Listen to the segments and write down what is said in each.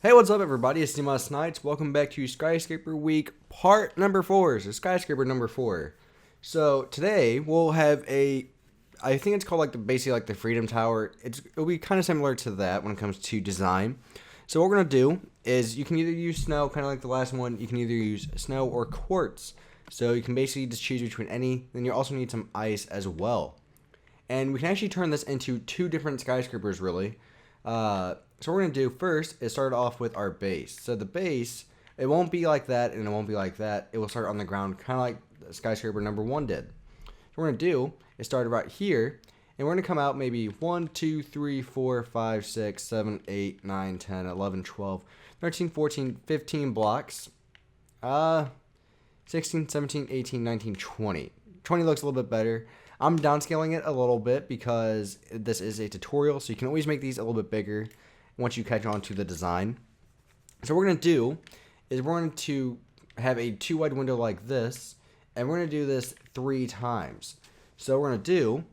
Hey, what's up, everybody? It's SNipEz. Welcome back to SkyScraper Week, part number 4. So, SkyScraper number 4. So, today we'll have I think it's called basically like the Freedom Tower. It'll be kind of similar to that when it comes to design. So, what we're going to do is you can either use snow, kind of like the last one. You can either use snow or quartz. So, you can basically just choose between any. Then you also need some ice as well. And we can actually turn this into two different skyscrapers, really. So what we're going to do first is start off with our base. So the base, it won't be like that and it won't be like that. It will start on the ground, kind of like skyscraper number 1 did. So what we're going to do is start right here, and we're going to come out maybe 1, 2, 3, 4, 5, 6, 7, 8, 9, 10, 11, 12, 13, 14, 15 blocks. 16, 17, 18, 19, 20. 20 looks a little bit better. I'm downscaling it a little bit because this is a tutorial, so you can always make these a little bit bigger once you catch on to the design. So what we're going to do is we're going to have a 2-wide window like this, and we're going to do this 3 times. So what we're going to do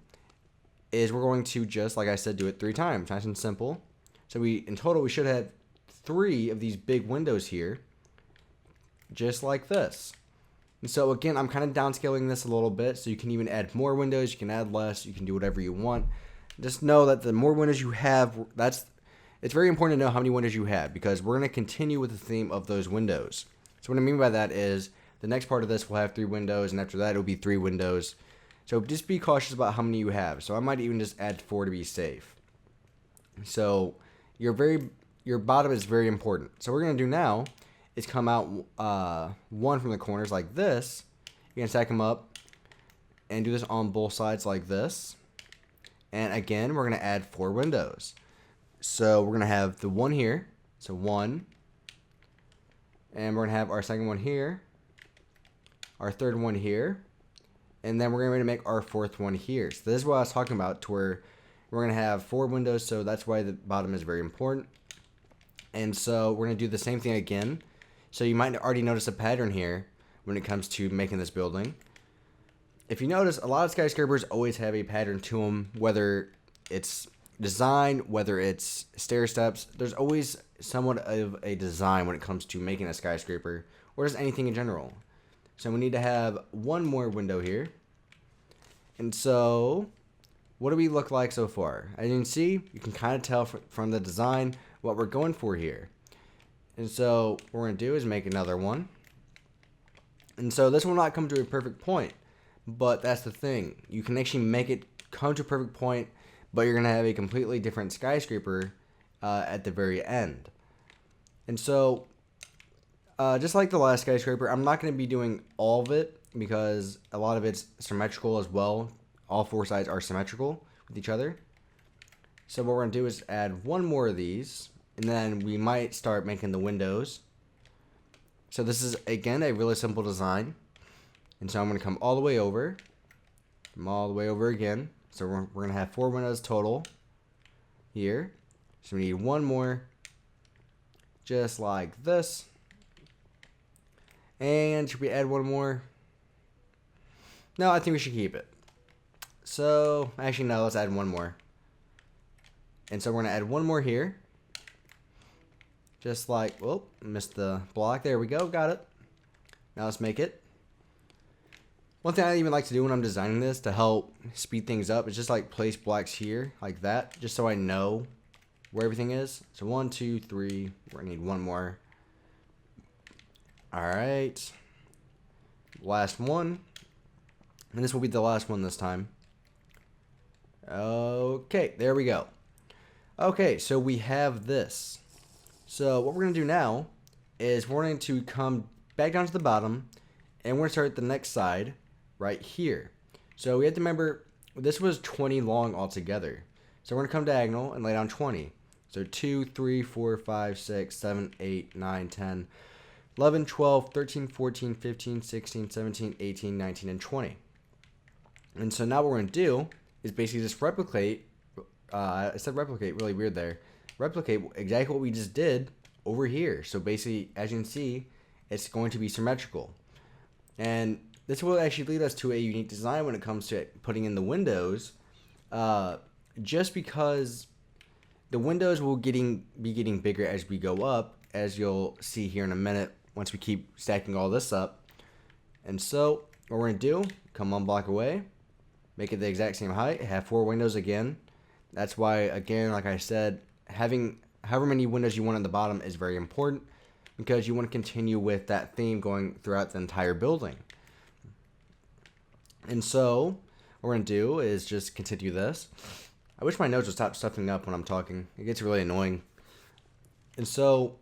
is we're going to just, like I said, do it 3 times. Nice and simple. So in total, we should have 3 of these big windows here, just like this. And so again, I'm kind of downscaling this a little bit, so you can even add more windows, you can add less, you can do whatever you want. Just know that the more windows you have, it's very important to know how many windows you have, because we're going to continue with the theme of those windows. So what I mean by that is the next part of this will have 3 windows, and after that it'll be 3 windows. So just be cautious about how many you have. So I might even just add 4 to be safe. So your bottom is very important. So what we're going to do now is come out 1 from the corners like this. You're going to stack them up and do this on both sides like this. And again, we're going to add 4 windows. So we're going to have the 1 here. So 1. And we're going to have our second one here. Our third one here. And then we're going to make our 4th one here. So this is what I was talking about, to where we're going to have 4 windows. So that's why the bottom is very important. And so we're going to do the same thing again. So you might already notice a pattern here when it comes to making this building. If you notice, a lot of skyscrapers always have a pattern to them, whether it's design, whether it's stair steps. There's always somewhat of a design when it comes to making a skyscraper, or just anything in general. So we need to have 1 more window here. And so what do we look like so far? As you can see, you can kind of tell from the design what we're going for here. And so what we're going to do is make another one. And so this will not come to a perfect point, but that's the thing. You can actually make it come to a perfect point, but you're going to have a completely different skyscraper at the very end. And so just like the last skyscraper, I'm not going to be doing all of it because a lot of it's symmetrical as well. All 4 sides are symmetrical with each other. So what we're going to do is add 1 more of these, and then we might start making the windows. So this is, again, a really simple design. And so I'm going to come all the way over. Come all the way over again. So we're going to have 4 windows total here. So we need 1 more, just like this. And should we add 1 more? No, I think we should keep it. So, actually, no, let's add 1 more. And so we're going to add 1 more here. Just like, whoop, missed the block. There we go, got it. Now let's make it. One thing I even like to do when I'm designing this to help speed things up is just like place blocks here, like that, just so I know where everything is. So 1, 2, 3, we're going to need 1 more. Alright. Last one. And this will be the last one this time. Okay, there we go. Okay, so we have this. So what we're going to do now is we're going to come back down to the bottom, and we're going to start the next side right here. So we have to remember, this was 20 long altogether. So we're going to come diagonal and lay down 20. So 2, 3, 4, 5, 6, 7, 8, 9, 10, 11, 12, 13, 14, 15, 16, 17, 18, 19, and 20. And so now what we're going to do is basically just replicate. I said replicate, really weird there. Replicate exactly what we just did over here. So basically, as you can see, it's going to be symmetrical. And this will actually lead us to a unique design when it comes to putting in the windows. Just because the windows will be getting bigger as we go up, as you'll see here in a minute once we keep stacking all this up. And so what we're going to do, come one block away, make it the exact same height, have 4 windows again. That's why, again, like I said, having however many windows you want on the bottom is very important, because you want to continue with that theme going throughout the entire building. And so what we're going to do is just continue this. I wish my notes would stop stuffing up when I'm talking. It gets really annoying. And so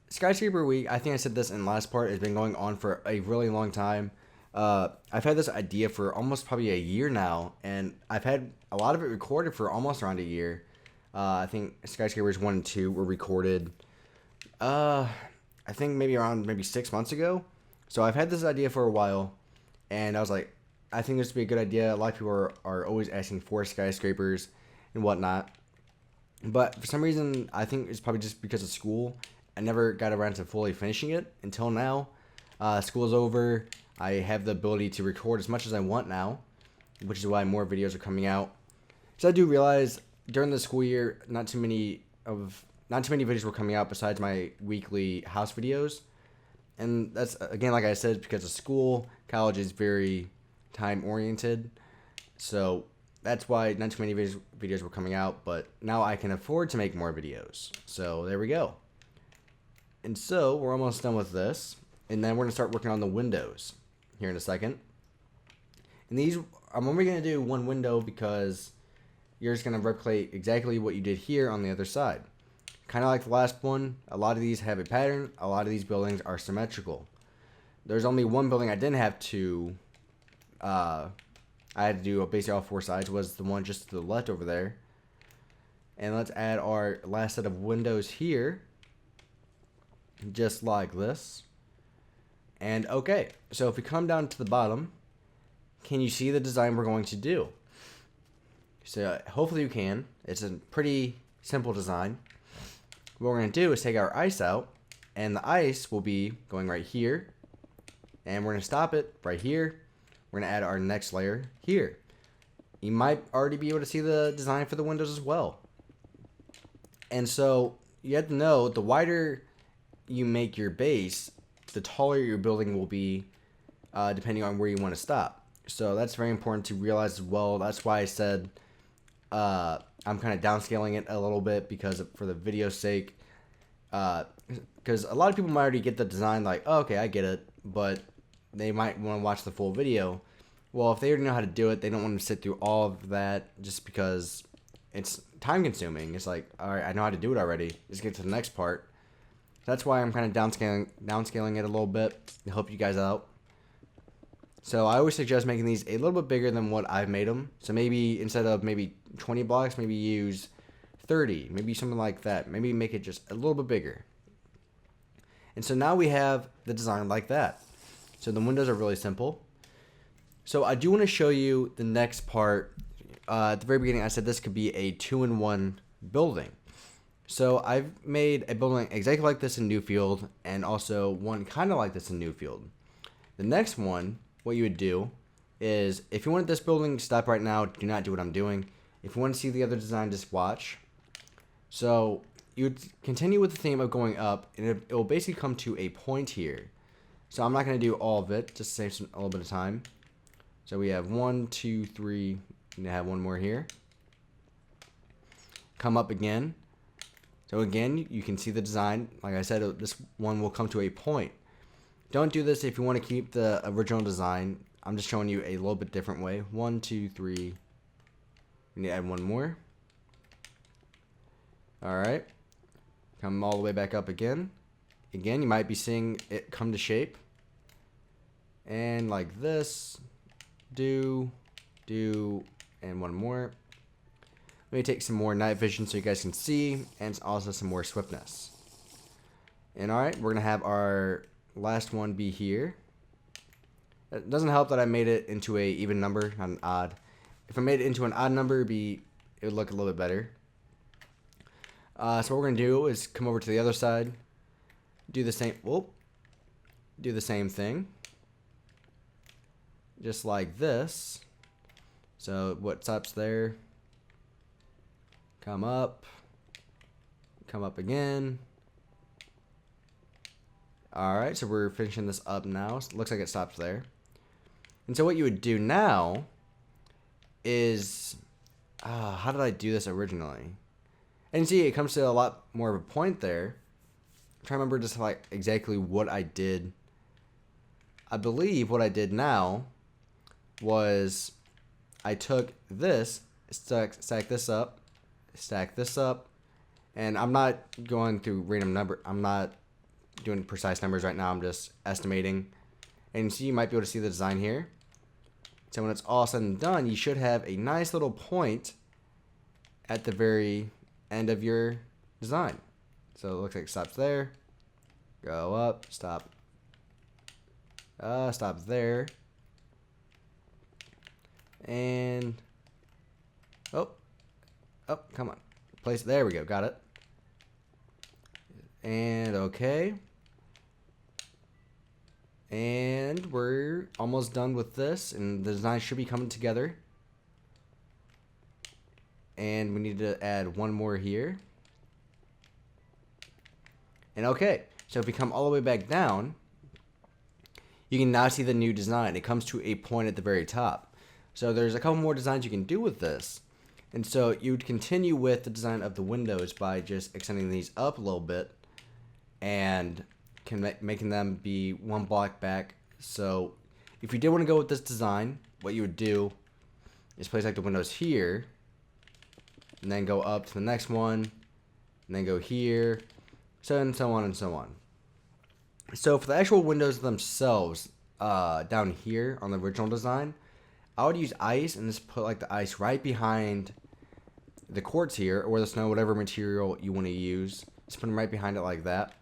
SkyScraper Week, I think I said this in the last part, has been going on for a really long time. I've had this idea for almost probably a year now, and I've had a lot of it recorded for almost around a year. I think Skyscrapers 1 and 2 were recorded, I think maybe 6 months ago. So I've had this idea for a while, and I was like, I think this would be a good idea. A lot of people are always asking for skyscrapers and whatnot. But for some reason, I think it's probably just because of school. I never got around to fully finishing it until now. School's over. I have the ability to record as much as I want now, which is why more videos are coming out. So I do realize during the school year, not too many videos were coming out besides my weekly house videos. And that's, again, like I said, because of school. College is very time oriented, so that's why not too many videos were coming out, but now I can afford to make more videos. So there we go. And so we're almost done with this, and then we're gonna start working on the windows here in a second. And these, I'm only gonna do one window because you're just gonna replicate exactly what you did here on the other side. Kind of like the last one, a lot of these have a pattern, a lot of these buildings are symmetrical. There's only one building I didn't have to I had to do basically all 4 sides, was the one just to the left over there. And let's add our last set of windows here, just like this. And okay, so if we come down to the bottom, can you see the design we're going to do? So hopefully you can. It's a pretty simple design. What we're going to do is take our ice out, and the ice will be going right here, and we're going to stop it right here. We're going to add our next layer here. You might already be able to see the design for the windows as well. And so you have to know, the wider you make your base, the taller your building will be, depending on where you want to stop. So that's very important to realize as well. That's why I said I'm kind of downscaling it a little bit, because for the video's sake. Because a lot of people might already get the design, like, oh, okay, I get it, but they might want to watch the full video. Well, if they already know how to do it, they don't want to sit through all of that just because it's time consuming. It's like, all right, I know how to do it already. Let's get to the next part. That's why I'm kind of downscaling it a little bit to help you guys out. So I always suggest making these a little bit bigger than what I've made them. So maybe instead of maybe 20 blocks, maybe use 30, maybe something like that. Maybe make it just a little bit bigger. And so now we have the design like that. So the windows are really simple. So I do want to show you the next part. At the very beginning, I said this could be a 2-in-1 building. So I've made a building exactly like this in Newfield, and also one kind of like this in Newfield. The next one, what you would do is, if you want this building to stop right now, do not do what I'm doing. If you want to see the other design, just watch. So you would continue with the theme of going up, and it will basically come to a point here. So I'm not going to do all of it, just to save a little bit of time. So we have 1, 2, 3, and have one more here. Come up again. So again, you can see the design. Like I said, this one will come to a point. Don't do this if you want to keep the original design. I'm just showing you a little bit different way. 1, 2, 3. We need to add one more. Alright. Come all the way back up again. Again, you might be seeing it come to shape. And like this. Do, and one more. Let me take some more night vision so you guys can see, and also some more swiftness. And alright, we're going to have our last one be here. It doesn't help that I made it into a even number, not an odd. If I made it into an odd number, it would look a little bit better. So what we're going to do is come over to the other side, do the same, do the same thing. Just like this. So what stops there? Come up again, Alright, so we're finishing this up now. So it looks like it stops there. And so what you would do now is... how did I do this originally? And you see, it comes to a lot more of a point there. I'm trying to remember just like exactly what I did. I believe what I did now was I took this, stack this up, stack this up, and I'm not going through random number. I'm not doing precise numbers right now. I'm just estimating. And you see, you might be able to see the design here. So when it's all said and done, you should have a nice little point at the very end of your design. So it looks like it stops there. Go up, stop. Stop there. And oh, come on. Place, there we go, got it. And okay. And we're almost done with this, and the design should be coming together. And we need to add one more here. And okay, so if we come all the way back down, you can now see the new design. It comes to a point at the very top. So there's a couple more designs you can do with this. And so you would continue with the design of the windows by just extending these up a little bit and making them be one block back. So if you did want to go with this design, what you would do is place like the windows here, and then go up to the next one, and then go here, so and so on and so on. So for the actual windows themselves, down here on the original design, I would use ice and just put like the ice right behind the quartz here, or the snow, whatever material you want to use. Just put them right behind it like that.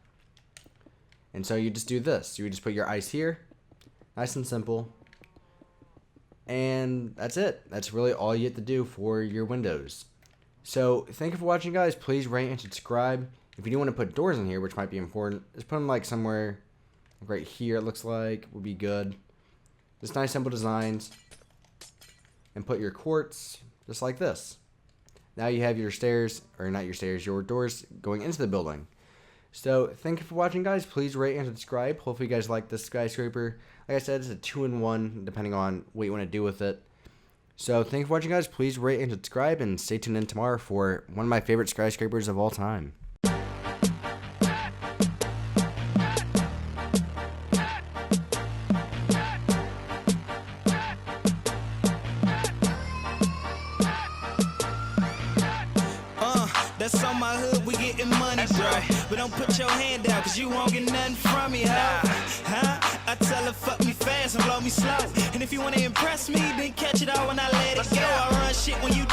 And so you just do this. You just put your ice here, nice and simple. And that's it. That's really all you have to do for your windows. So thank you for watching, guys. Please rate and subscribe. If you do want to put doors in here, which might be important, just put them like somewhere right here, it looks like would be good. Just nice simple designs. And put your quartz just like this. Now you have your stairs, or not your stairs, your doors going into the building. So thank you for watching, guys. Please rate and subscribe. Hopefully you guys like this skyscraper. Like I said, it's a 2-in-1 depending on what you want to do with it. So thank you for watching, guys. Please rate and subscribe, and stay tuned in tomorrow for one of my favorite skyscrapers of all time. That's on my hood, we getting money, bro. But don't put your hand out, cause you won't get nothing from me, huh? I tell her fuck me fast and blow me slow. And if you wanna impress me, then catch it all when I let it go. I run shit when you